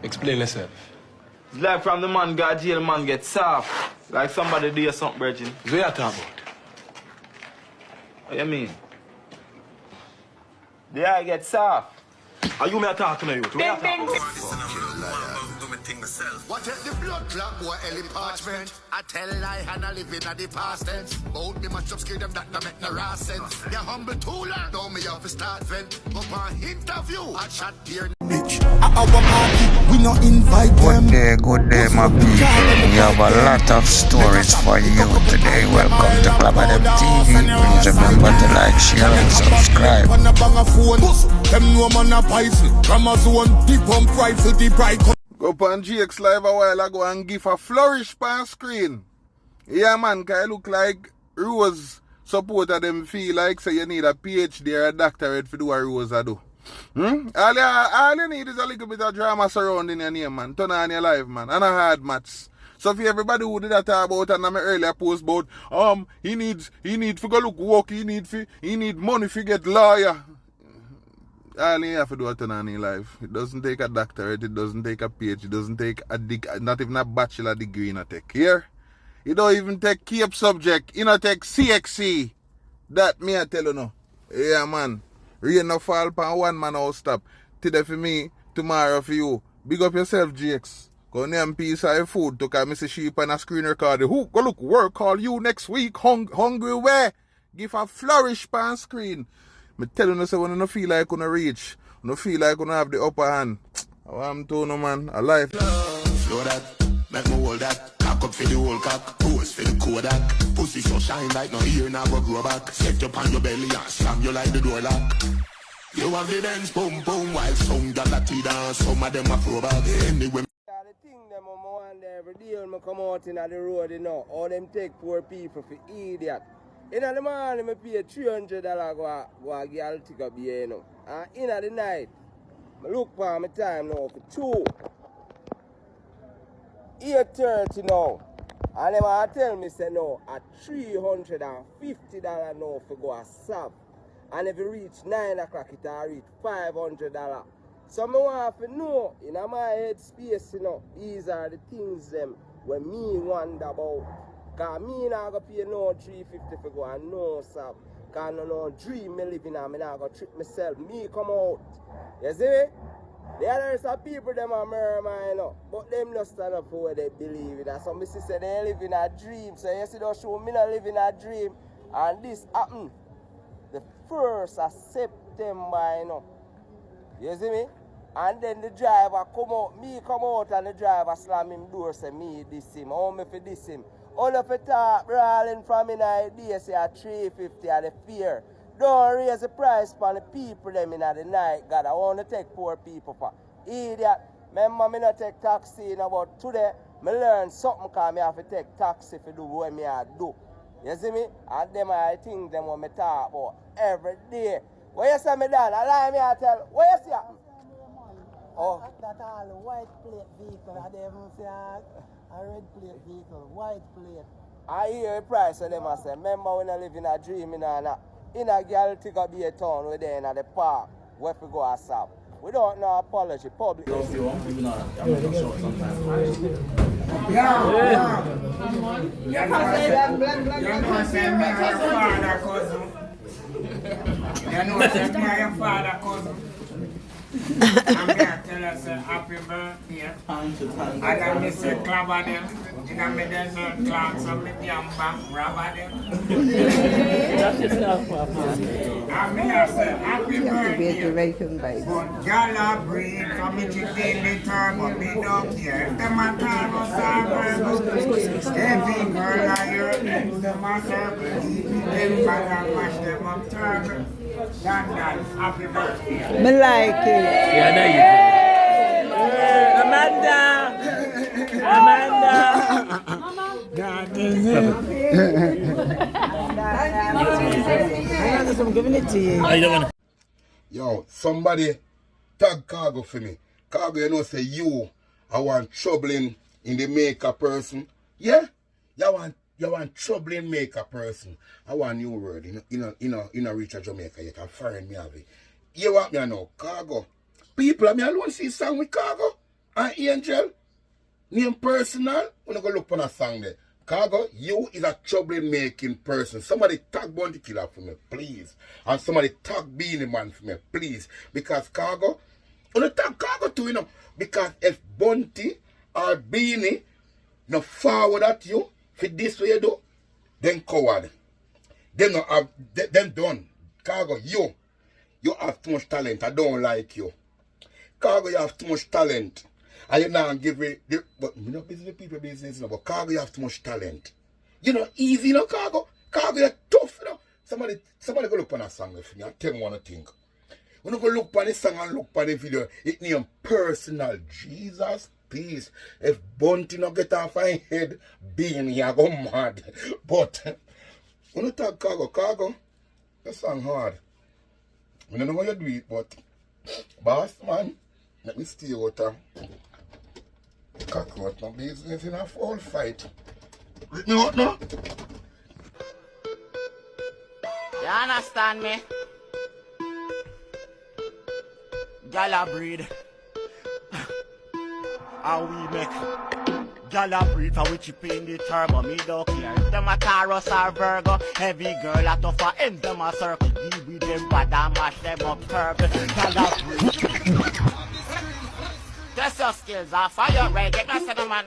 Explain yourself. It's like from the man got jail, man get soft. Like somebody do something, virgin. What you talking about? What you mean? The eye get soft. Are you me talking to you? What you talking about? What if the blood clot boy Ellie parchment? I tell lie and I live in the past tense. Both me much upscale them that don't make no raw sense. You humble too long, know me off a start vent. Go on interview, I chat here. Our party, we not invite them. Good day, my people. We have a lot of stories for you today. Welcome to Club of Them TV. Please remember to like, share, and subscribe. Go on GX Live a while ago and give a flourish pan screen. Yeah, man, can look like Rose supporter them feel like say you need a PhD or a doctorate for do a Rose I do. All you need is a little bit of drama surrounding your name, man. Turn on your life, man. And a hard match. So for everybody who did that talk about and my earlier post about he need to go look work, he need money to get lawyer. All you have to do is turn on your life. It doesn't take a doctorate, it doesn't take a PhD, it doesn't take not even a bachelor degree in a tech. Here, it don't even take Cape subject, in a tech CXC. That me I tell you no. Yeah, man. Rain no fall pan one man out stop. Today for me, tomorrow for you. Big up yourself, GX. Go name piece of food to come see sheep and a screen recorder. Who go look work call you next week? Hungry where? Give a flourish pan screen. Me tell you no say when you no feel like you no reach, you no feel like you no have the upper hand. I want to know man, a life. Slow that, make me hold that. Cock up for the whole cock, pose for the Kodak. Pussy so shine like no ear now go grow back. Set up on your belly and slam you like the door lock. You have the dance boom boom while some galati dance. Some of them are pro back anyway. The thing them on one day every day when I come out in the road, you know, all them take poor people for idiot. In the morning, I pay $300 go a girl take a beer, you know. And in the night, I look for my time now for 8:30 now. And them a tell me say no, at $350 now for go a sub. And if you reach 9 o'clock, it will reach $500. So I want to know, in my head space, you know, these are the things them when me wonder about. Because me not going to pay no $350 for go and no sub. Because no dream me living and me not going to trick myself. Me come out. You see me? The others are people them are murmur, you know. But them not stand up for what they believe in. And some me say they live in a dream. So you see those show me not live in a dream. And this happened the 1st of September, you know. You see me? And then the driver come out, me come out and the driver slam him door, say me diss him, how me for diss him. All of it talk brawling from in the day, say at $350 at the fear. Don't raise the price for the people them in the night, God. I want to take poor people for. Idiot. Remember me not take taxi, you know, but today, me learn something because me have to take taxi to do what me have to do. You see me? And them I think them what me talk about every day. What you say me done? I lie me I tell. What you say? Oh. That all white plate vehicle, I even say a red plate vehicle, white plate. I hear the price of them I say, remember when I live in a dream in a girl take a be a town with there in the park, where we go outside. We don't know apology, public. I'm going to tell us a happy birthday. And I miss a club of them. And I made them some clans of me damn bank rob of them. I'm going to say happy birthday. But y'all breathe for me to daily turn, but me don't care. If them a time or something, every girl I hear them a circle. Them bag and mash them up turtle. Happy birthday. Me like it. Yeah, there you go. Amanda. God is it. I'm giving it to you. Yo, somebody tag Khago for me. Khago, you know, say you, I want troubling in the makeup person. Yeah? You want troubling makeup person. I want new word. You know, reach a Jamaica. You can find me have it. You want me to know, Khago. People, I alone see song with Khago. And Angel, name personal, we're not going to look on a song there. Khago, you is a trouble-making person. Somebody tag Bounty Killer for me, please. And somebody tag Beanie Man for me, please. Because Khago, we're not tag Khago too, you know. Because if Bounty or Beanie no forward at you for this way you do, then coward. Them no have, them done. Khago, you have too much talent. I don't like you. Khago, you have too much talent. And you now give it, but you know, business people business, you know, but Khago, you have too much talent. You know, easy, you know, Khago. Khago, you're tough, you know. Somebody go look on a song with me and tell me what I think. When you go look on the song and look on the video, it name personal. Jesus, peace. If Bounty no get off my head, Beanie, I go mad. But when you talk Khago, the song hard. I don't know how you do it, but boss man, let me stay out of cockroach no business in a full fight. Let me out now. You understand me? Gala breed. How we make gala breed for which you pay in the turbo, me don't care. If them a Taurus or Virgo, heavy girl at tougher end them a circle. Deal with them bad and mash them up turbo. Gala breed. Test your skills, I fire right, get that set man.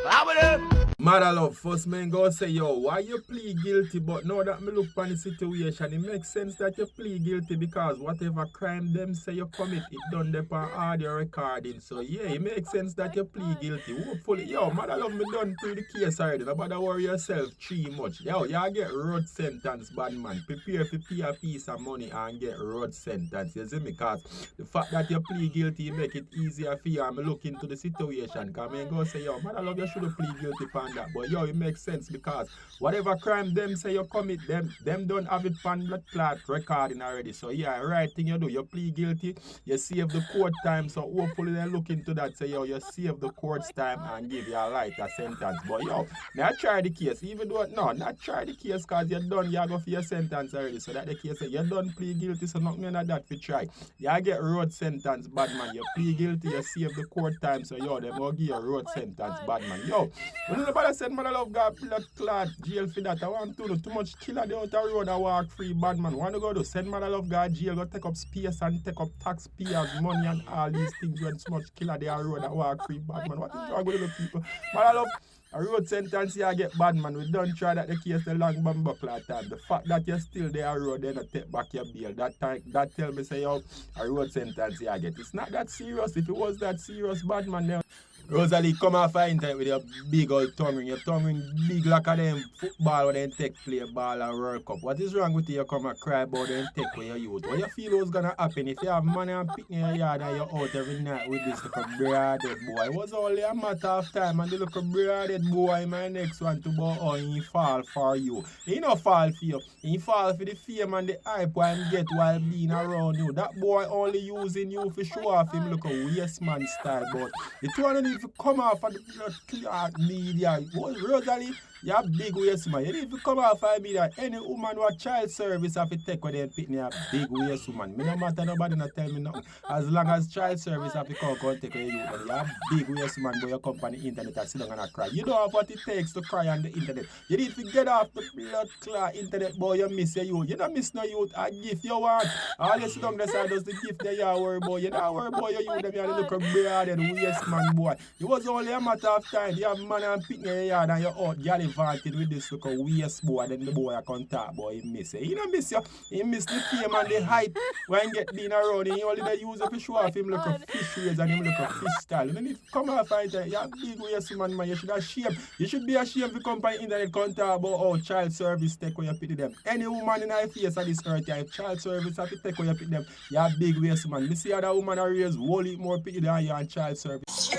How with them? Mother love, first man go say, yo, why you plead guilty? But now that me look on the situation, it makes sense that you plead guilty because whatever crime them say you commit, it done there on audio recording. So yeah, it makes sense that you plead guilty. Hopefully, yo, mother love, me done through the case already. Don't bother worry yourself too much. Yo, y'all get road sentence, bad man. Prepare for pay a piece of money and get road sentence. You see me? Because the fact that you plead guilty make it easier for you. I'm look into the situation. Because I go say, yo, mother love, you should have plead guilty for that. But yo, it makes sense because whatever crime them say you commit, them don't have it on blood clot recording already. So yeah, right thing you do, you plead guilty, you save the court time. So hopefully they look into that, say yo, you save the court's time and give you a lighter sentence. But yo, now try the case, even though not try the case because you're done, you go for your sentence already. So that the case say you done plead guilty, so nothing of that for try. You get road sentence, bad man. You plead guilty, you save the court time. So yo, they will give you a road sentence, bad man. Yo, when nobody said man I love God blood clot jail for that, I want to do too much killer the outer road and walk free, bad man. Want to go to send man I love God jail, go take up space and take up taxpayers money and all these things when so much killer the road and walk free, bad man. What is wrong with the people? Man I love a road sentence here get bad man. We don't try that the case the long bumper clot time. The fact that you're still there road, they not take back your bail. That tell me say yo, a road sentence here get. It's not that serious. If it was that serious, bad man then Rosalie, come off the internet with your big old tongue ring. Your tongue ring big like a them football when they take play ball and World Cup. What is wrong with you? You come and cry about them take when you're youth. What you feel was gonna happen if you have money and pick in your yard and you're out every night with this little braided boy? It was only a matter of time and the little braided boy my next one to go on he fall for you. He no fall for you. He fall for the fame and the hype and get while being around you. That boy only using you for show off him look a waste man style. But the two of if you come off of the blood clot media, Rosalie, you have big waist man. You need to come off of media. Any woman who a child service have to take with them picking a big waist woman. Me no matter nobody not tell me nothing. As long as child service have to come and take with you, you have big waist man, but you come on the internet and sit down and cry. You don't have what it takes to cry on the internet. You need to get off the blood clot internet, boy. You miss your youth. You don't miss no youth. A gift you want. All you sit down there side does the gift that you worry about. You don't worry about your youth. Them you look a braided waist man, boy. It was only a matter of time. You have man and picking your yard and you're out gallivanting with this look a waist boy. Then the boy I can talk, boy, he miss you. He don't miss you. He miss the fame and the hype when he get being around. He only they use it to show off him look a fish raise and him look a fish style. You don't need to come out fight. You have big waist man, man. You should ashamed. You should be ashamed to come by internet can talk about how child service take when you pity them. Any woman in our face at this earth, if child service have to take when you pity them, you have big waist man. You see other woman are raised wholly more pity than you and child service.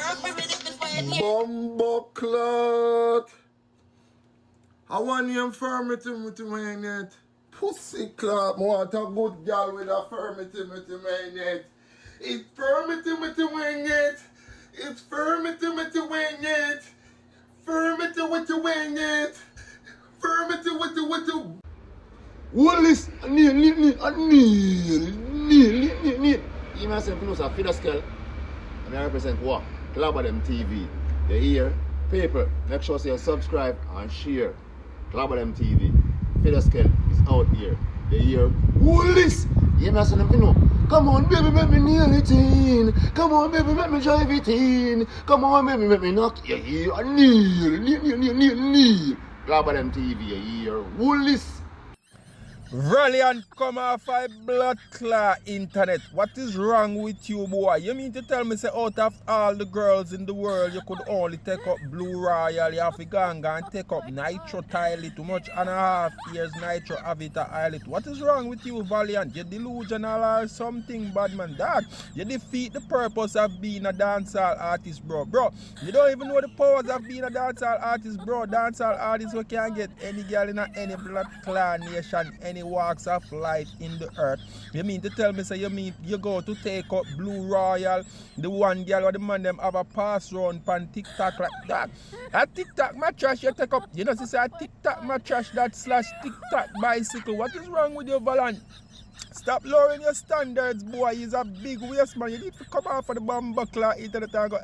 Bumbo clot. I want you infirmity with my net. Pussy clot. I want a good girl with a firmity with my net. It's firmity with the wing it. It's firmity with the wing it. Firmity with the wing it. Firmity with the what is kneel. You myself knows a fiddle skull. And I represent what? Club of them TV. You hear? People, make sure you subscribe and share. Club of them TV. Fideskel is out here. You hear? Woolies! You know something you know? Come on, baby, make me nail it in. Come on, baby, make me drive it in. Come on, baby, make me knock. You hear? Kneel. Club of them TV. You hear? Woolies! Valiant come off a blood clot internet. What is wrong with you, boy? You mean to tell me say out of all the girls in the world you could only take up Blue Royal, you have to go and take up Nitro Tile, too much and a half years Nitro Avita Islet. What is wrong with you, Valiant? You're delusional or something, bad man. That you defeat the purpose of being a dancehall artist, bro. Bro, you don't even know the powers of being a dancehall artist, bro. Dancehall artist who can get any girl in any blood clan nation, any walks of life in the earth. You mean to tell me say you go to take up Blue Royal, the one girl or the man them have a pass round pan TikTok like that. A TikTok my trash you take up. You know say a TikTok my trash that / TikTok bicycle. What is wrong with you, Valiant? Stop lowering your standards, boy. He's a big waste man. You need to come out for the bomb buckler internet and go.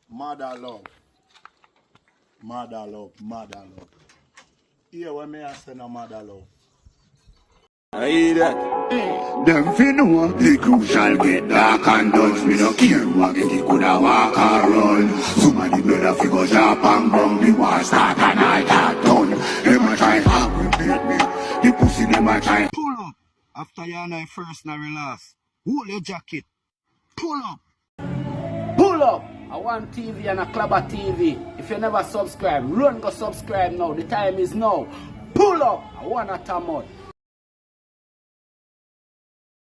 Mother love. Here when me I say no mother love. I hear that. Them fi know the crucial get dark and dodge. Me no care what get it coulda walk or run. Somebody better fi go drop and bum. The war start and I that done. Them a try aggravate me. The pussy them a try. Pull up after you and I first na relax. Hold your jacket. Pull up. Pull up. I want TV and a Clubber TV. If you never subscribe, run go subscribe now. The time is now. Pull up. I want a time out.